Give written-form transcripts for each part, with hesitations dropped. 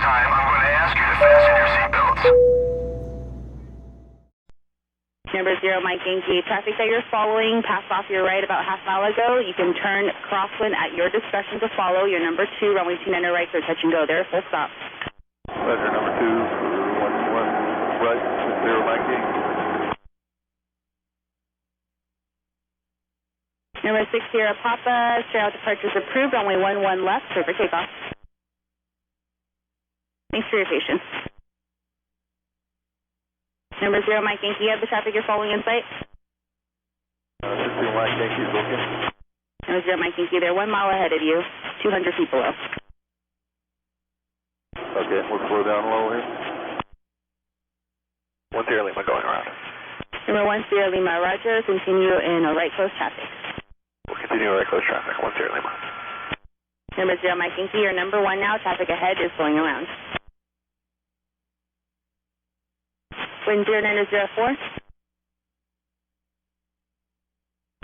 time, I'm going to ask you to fasten your seatbelts. Number 0, Mike Yankee. Traffic that you're following passed off your right about half mile ago. You can turn crosswind at your discretion to follow. Your number 2, runway 29 right, clear touch and go there. Full stop. Roger, number 2, 1 right, 0, Mike Yankee. Number 6, Sierra Papa. Straight out departures approved. Runway 11 left, clear for takeoff. Thanks for your patience. Number 0, Mike Yankee, you have the traffic you're following in sight? 6 Mike Yankee is looking. Number 0, Mike Yankee, they're 1 mile ahead of you, 200 feet below. Okay, we'll slow down a little here. 10 Lima going around. Number 10 Lima, roger, continue in a right close traffic. We'll continue right close traffic, 10 Lima. Number 0, Mike Yankee, you're number 1 now, traffic ahead is going around. Wind 0904.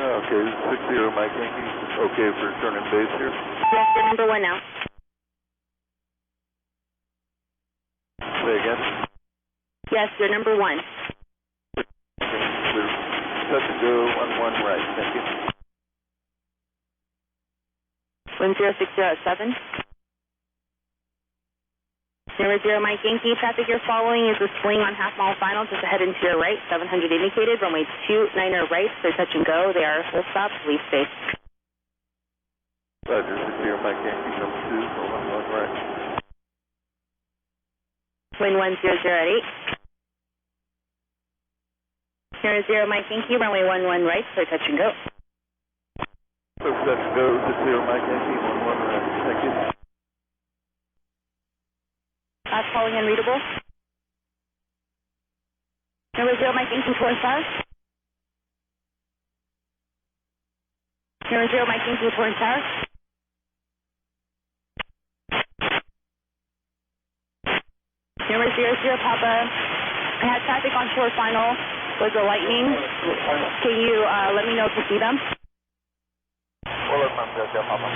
Okay, 60 Mike Yankee, okay for turning base here? Yes, you're number 1 now. Say again? Yes, you're number 1. Okay, touch and go, 11 right, thank you. Wind 0607. Number 0, Mike Yankee, traffic you're following is a swing on half mile final, just ahead into your right, 700 indicated, runway 29 right, clear touch and go, they are full stop, leave space. Roger, 60 Mike Yankee, number 2, 11 right. Wind 100 at 8. Number 0, Mike Yankee, runway 11 right, clear touch and go. Clear touch and go, 60 Mike Yankee, 11 right, thank you. Last calling unreadable. Number 0, Mike Yankee, Torrance Tower. Number 0, Mike Yankee, Torrance Tower. Number 00, Papa. I had traffic on shore final. Was a lightning. Can you let me know if you see them? Well, let's not go, Papa.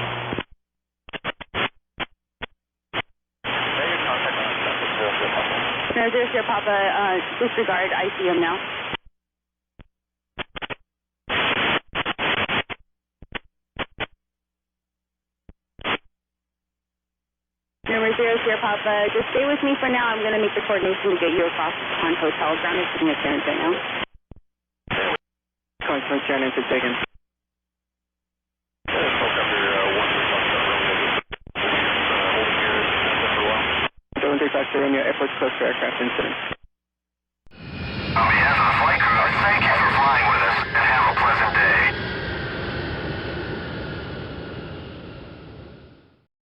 No, 00, Papa, disregard, I see him now. Number 00, Papa, just stay with me for now. I'm going to make the coordination to get you across on hotel. Ground is sitting at clearance right now. Conference Shannon to taken. Don't take back to Romeo, airport close for aircraft incident. On behalf of